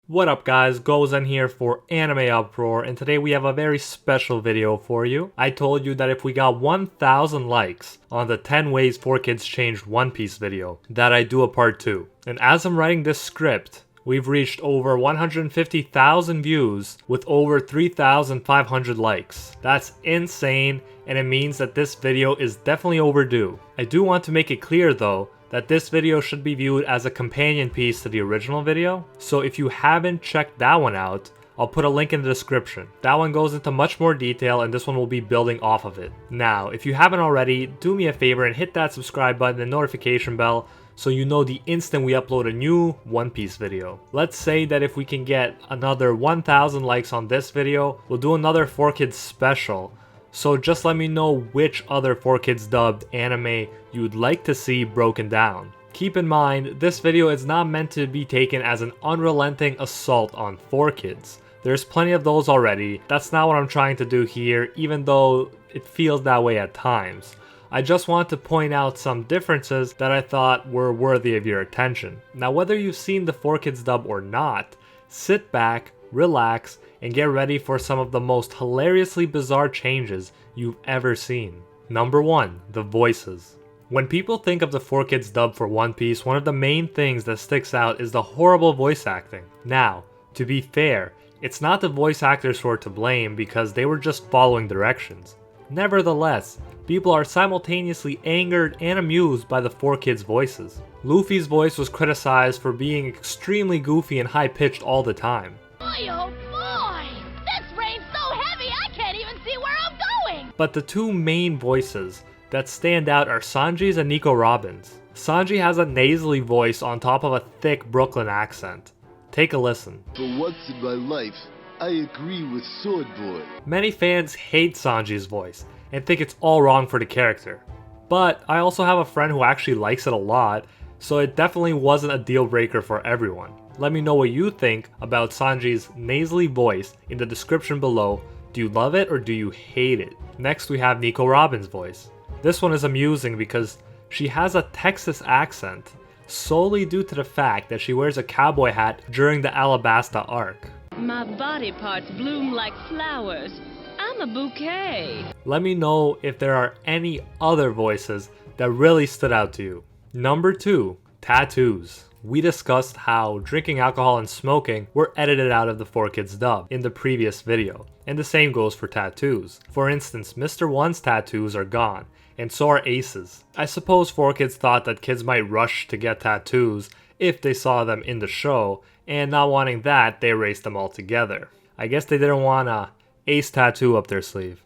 What up guys, Gozen here for Anime Uproar, and today we have a very special video for you. I told you that if we got 1,000 likes on the 10 ways 4Kids changed One Piece video, that I'd do a part 2. And as I'm writing this script, we've reached over 150,000 views with over 3,500 likes. That's insane, and it means that this video is definitely overdue. I do want to make it clear though, that this video should be viewed as a companion piece to the original video. So if you haven't checked that one out, I'll put a link in the description. That one goes into much more detail and this one will be building off of it. Now, if you haven't already, do me a favor and hit that subscribe button and notification bell so you know the instant we upload a new One Piece video. Let's say that if we can get another 1,000 likes on this video, we'll do another 4Kids special. So just let me know which other 4Kids dubbed anime you'd like to see broken down. Keep in mind, this video is not meant to be taken as an unrelenting assault on 4Kids. There's plenty of those already. That's not what I'm trying to do here, even though it feels that way at times. I just want to point out some differences that I thought were worthy of your attention. Now, whether you've seen the 4Kids dub or not, sit back, relax, and get ready for some of the most hilariously bizarre changes you've ever seen. Number 1. The voices. When people think of the 4Kids dub for One Piece, one of the main things that sticks out is the horrible voice acting. Now, to be fair, it's not the voice actors who are to blame because they were just following directions. Nevertheless, people are simultaneously angered and amused by the 4Kids voices. Luffy's voice was criticized for being extremely goofy and high-pitched all the time. Oh boy! This rain's so heavy I can't even see where I'm going! But the two main voices that stand out are Sanji's and Nico Robin's. Sanji has a nasally voice on top of a thick Brooklyn accent. Take a listen. For once in my life, I agree with Sword Boy. Many fans hate Sanji's voice and think it's all wrong for the character. But I also have a friend who actually likes it a lot, so it definitely wasn't a deal breaker for everyone. Let me know what you think about Sanji's nasally voice in the description below. Do you love it or do you hate it? Next we have Nico Robin's voice. This one is amusing because she has a Texas accent, solely due to the fact that she wears a cowboy hat during the Alabasta arc. My body parts bloom like flowers. I'm a bouquet. Let me know if there are any other voices that really stood out to you. Number 2. Tattoos. We discussed how drinking alcohol and smoking were edited out of the 4Kids dub in the previous video, and the same goes for tattoos. For instance, Mr. One's tattoos are gone, and so are Ace's. I suppose 4Kids thought that kids might rush to get tattoos if they saw them in the show, and not wanting that, they erased them altogether. I guess they didn't want a Ace tattoo up their sleeve.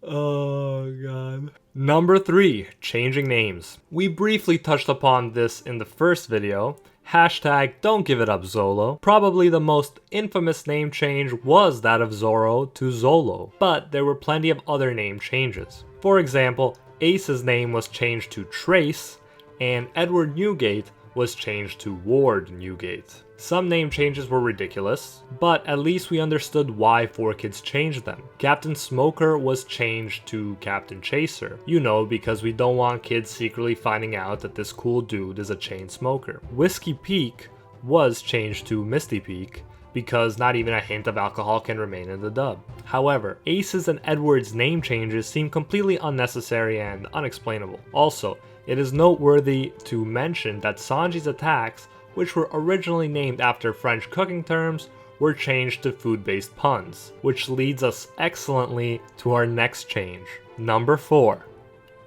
Oh god. Number 3. Changing names. We briefly touched upon this in the first video. Hashtag don't give it up Zolo. Probably the most infamous name change was that of Zoro to Zolo, but there were plenty of other name changes. For example, Ace's name was changed to Trace, and Edward Newgate was changed to Ward Newgate. Some name changes were ridiculous, but at least we understood why 4Kids changed them. Captain Smoker was changed to Captain Chaser, you know, because we don't want kids secretly finding out that this cool dude is a chain smoker. Whiskey Peak was changed to Misty Peak, because not even a hint of alcohol can remain in the dub. However, Ace's and Edward's name changes seem completely unnecessary and unexplainable. Also, it is noteworthy to mention that Sanji's attacks, which were originally named after French cooking terms, were changed to food-based puns, which leads us excellently to our next change. Number 4.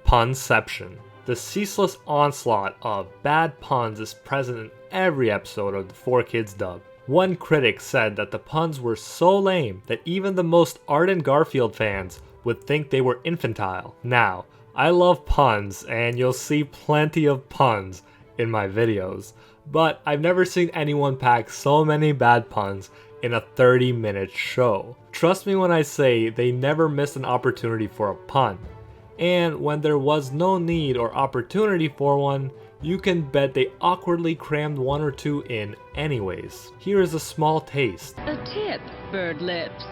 Punception. The ceaseless onslaught of bad puns is present in every episode of the 4Kids dub. One critic said that the puns were so lame that even the most ardent Garfield fans would think they were infantile. Now, I love puns, and you'll see plenty of puns in my videos, but I've never seen anyone pack so many bad puns in a 30-minute show. Trust me when I say they never missed an opportunity for a pun, and when there was no need or opportunity for one, you can bet they awkwardly crammed one or two in anyways. Here is a small taste. A tip, bird lips.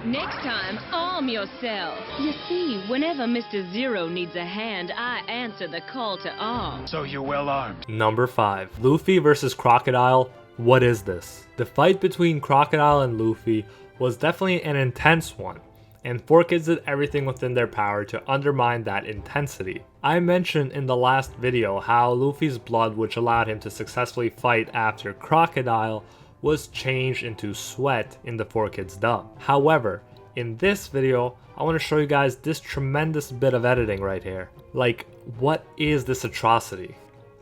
Next time, arm yourself. You see, whenever Mr. Zero needs a hand, I answer the call to arms. So you're well armed. Number 5. Luffy versus Crocodile. What is this? The fight between Crocodile and Luffy was definitely an intense one, and 4Kids did everything within their power to undermine that intensity. I mentioned in the last video how Luffy's blood, which allowed him to successfully fight after Crocodile, was changed into sweat in the 4Kids dub. However, in this video, I want to show you guys this tremendous bit of editing right here. Like, what is this atrocity?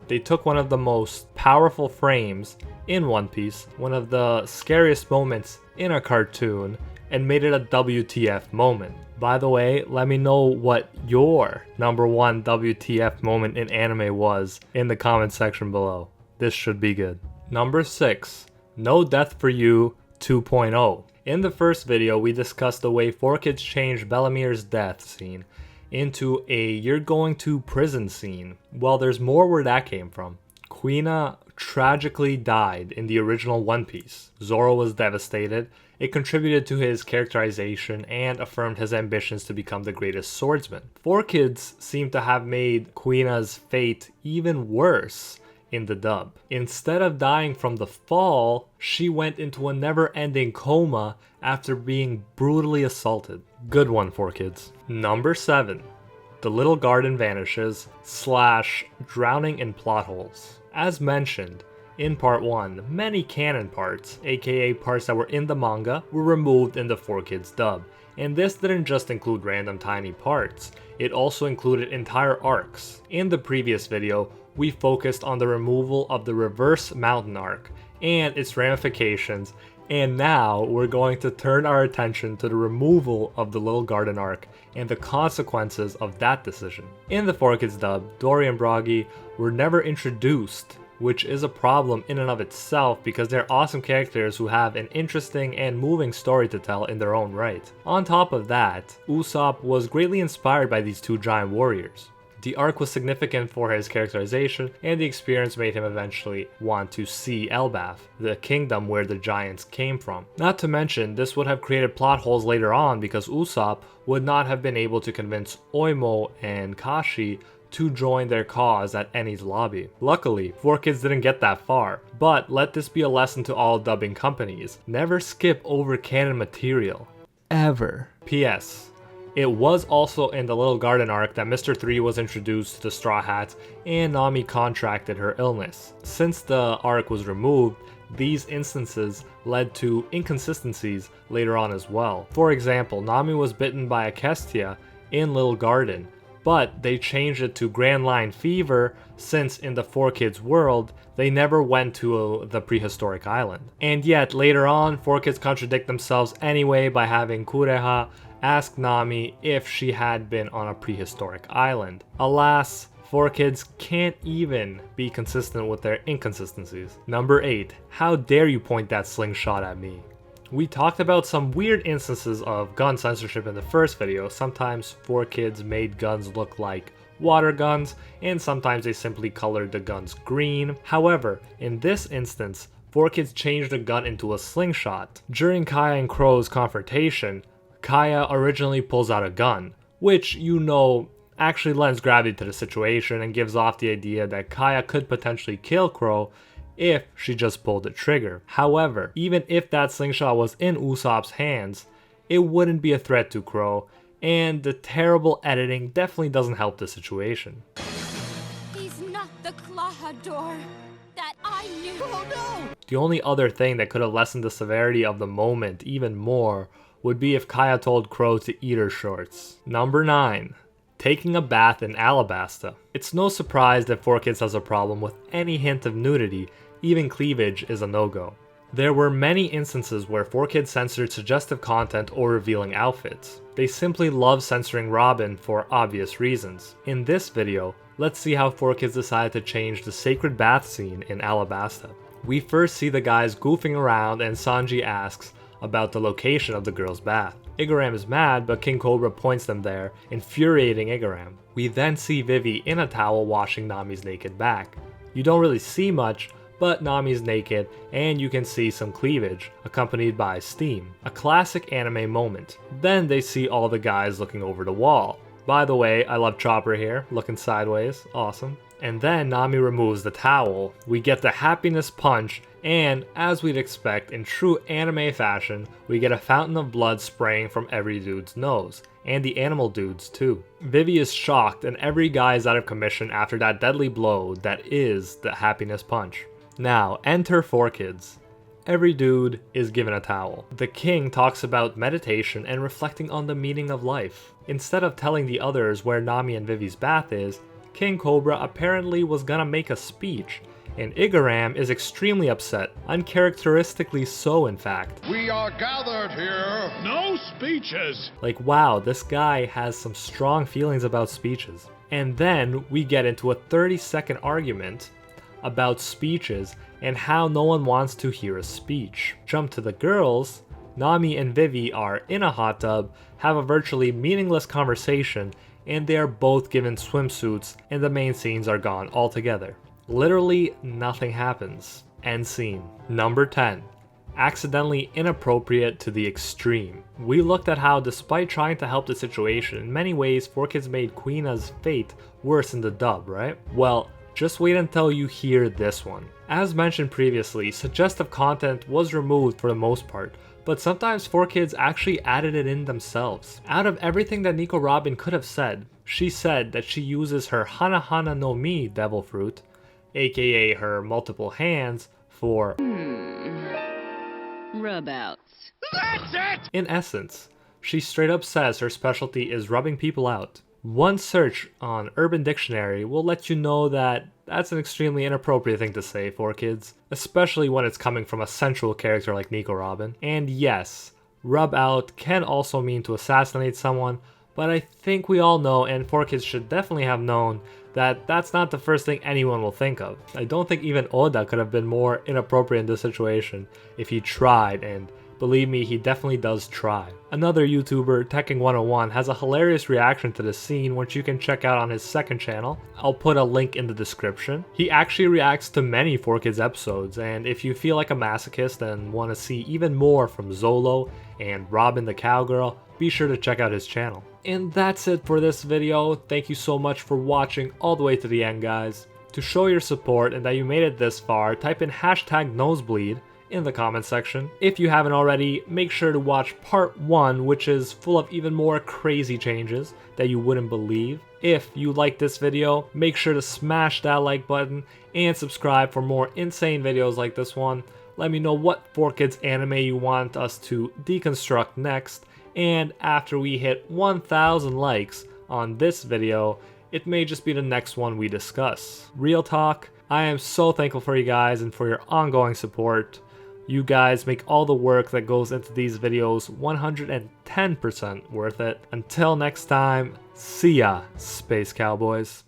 They took one of the most powerful frames in One Piece, one of the scariest moments in a cartoon, and made it a WTF moment. By the way, let me know what your number 1 WTF moment in anime was in the comment section below. This should be good. Number 6. No Death for You 2.0. In the first video, we discussed the way 4Kids changed Bellemere's death scene into a "you're going to prison" scene. Well, there's more where that came from. Kuina tragically died in the original One Piece. Zoro was devastated. It contributed to his characterization and affirmed his ambitions to become the greatest swordsman. 4Kids seem to have made Kuina's fate even worse in the dub. Instead of dying from the fall, she went into a never-ending coma after being brutally assaulted. Good one, 4Kids. Number 7. The Little Garden Vanishes / drowning in plot holes. As mentioned in part 1, many canon parts, aka parts that were in the manga, were removed in the 4Kids dub. And this didn't just include random tiny parts, it also included entire arcs. In the previous video, we focused on the removal of the Reverse Mountain arc and its ramifications, and now we're going to turn our attention to the removal of the Little Garden arc and the consequences of that decision. In the 4Kids dub, Dory and Bragi were never introduced, which is a problem in and of itself because they're awesome characters who have an interesting and moving story to tell in their own right. On top of that, Usopp was greatly inspired by these two giant warriors. The arc was significant for his characterization, and the experience made him eventually want to see Elbaf, the kingdom where the giants came from. Not to mention, this would have created plot holes later on because Usopp would not have been able to convince Oimo and Kashi to join their cause at Eni's lobby. Luckily, 4Kids didn't get that far, but let this be a lesson to all dubbing companies. Never skip over canon material. Ever. P.S. It was also in the Little Garden arc that Mr. 3 was introduced to the Straw Hats and Nami contracted her illness. Since the arc was removed, these instances led to inconsistencies later on as well. For example, Nami was bitten by a Kestia in Little Garden, but they changed it to Grand Line Fever since in the 4Kids world, they never went to the prehistoric island. And yet, later on, 4Kids contradict themselves anyway by having Kureha ask Nami if she had been on a prehistoric island. Alas, 4Kids can't even be consistent with their inconsistencies. Number 8. How dare you point that slingshot at me? We talked about some weird instances of gun censorship in the first video. Sometimes 4Kids made guns look like water guns, and sometimes they simply colored the guns green. However, in this instance, 4Kids changed the gun into a slingshot. During Kaya and Crow's confrontation, Kaya originally pulls out a gun, which actually lends gravity to the situation and gives off the idea that Kaya could potentially kill Crow if she just pulled the trigger. However, even if that slingshot was in Usopp's hands, it wouldn't be a threat to Crow, and the terrible editing definitely doesn't help the situation. He's not the Klahador that I knew. Oh no! The only other thing that could have lessened the severity of the moment even more would be if Kaya told Crow to eat her shorts. Number 9. Taking a bath in Alabasta. It's no surprise that 4Kids has a problem with any hint of nudity, even cleavage is a no-go. There were many instances where 4Kids censored suggestive content or revealing outfits. They simply love censoring Robin for obvious reasons. In this video, let's see how 4Kids decided to change the sacred bath scene in Alabasta. We first see the guys goofing around and Sanji asks about the location of the girl's bath. Igaram is mad, but King Cobra points them there, infuriating Igaram. We then see Vivi in a towel washing Nami's naked back. You don't really see much, but Nami's naked and you can see some cleavage, accompanied by steam. A classic anime moment. Then they see all the guys looking over the wall. By the way, I love Chopper here, looking sideways, awesome. And then Nami removes the towel. We get the happiness punch, and as we'd expect in true anime fashion, we get a fountain of blood spraying from every dude's nose, and the animal dudes too. Vivi is shocked and every guy is out of commission after that deadly blow that is the happiness punch. Now, enter 4Kids. Every dude is given a towel. The king talks about meditation and reflecting on the meaning of life. Instead of telling the others where Nami and Vivi's bath is, King Cobra apparently was gonna make a speech, and Igaram is extremely upset, uncharacteristically so in fact. We are gathered here. No speeches. Like wow, this guy has some strong feelings about speeches. And then we get into a 30-second argument about speeches and how no one wants to hear a speech. Jump to the girls. Nami and Vivi are in a hot tub, have a virtually meaningless conversation, and they are both given swimsuits and the main scenes are gone altogether. Literally nothing happens. End scene. Number 10. Accidentally inappropriate to the extreme. We looked at how despite trying to help the situation, in many ways 4Kids made Queena's fate worse in the dub, right? Well, just wait until you hear this one. As mentioned previously, suggestive content was removed for the most part, but sometimes 4Kids actually added it in themselves. Out of everything that Nico Robin could have said, she said that she uses her Hana Hana no Mi devil fruit, aka her multiple hands, for Rub outs. That's it! In essence, she straight up says her specialty is rubbing people out. One search on Urban Dictionary will let you know that that's an extremely inappropriate thing to say for kids, especially when it's coming from a sensual character like Nico Robin. And yes, rub out can also mean to assassinate someone, but I think we all know, and 4Kids should definitely have known, that that's not the first thing anyone will think of. I don't think even Oda could have been more inappropriate in this situation if he tried, and believe me, he definitely does try. Another YouTuber, Tekking101, has a hilarious reaction to this scene which you can check out on his second channel. I'll put a link in the description. He actually reacts to many 4Kids episodes, and if you feel like a masochist and want to see even more from Zolo and Robin the Cowgirl, be sure to check out his channel. And that's it for this video. Thank you so much for watching all the way to the end, guys. To show your support and that you made it this far, type in #nosebleed in the comment section. If you haven't already, make sure to watch part 1, which is full of even more crazy changes that you wouldn't believe. If you like this video, make sure to smash that like button and subscribe for more insane videos like this one. Let me know what 4Kids anime you want us to deconstruct next, and after we hit 1,000 likes on this video, it may just be the next one we discuss. Real talk, I am so thankful for you guys and for your ongoing support. You guys make all the work that goes into these videos 110% worth it. Until next time, see ya, Space Cowboys.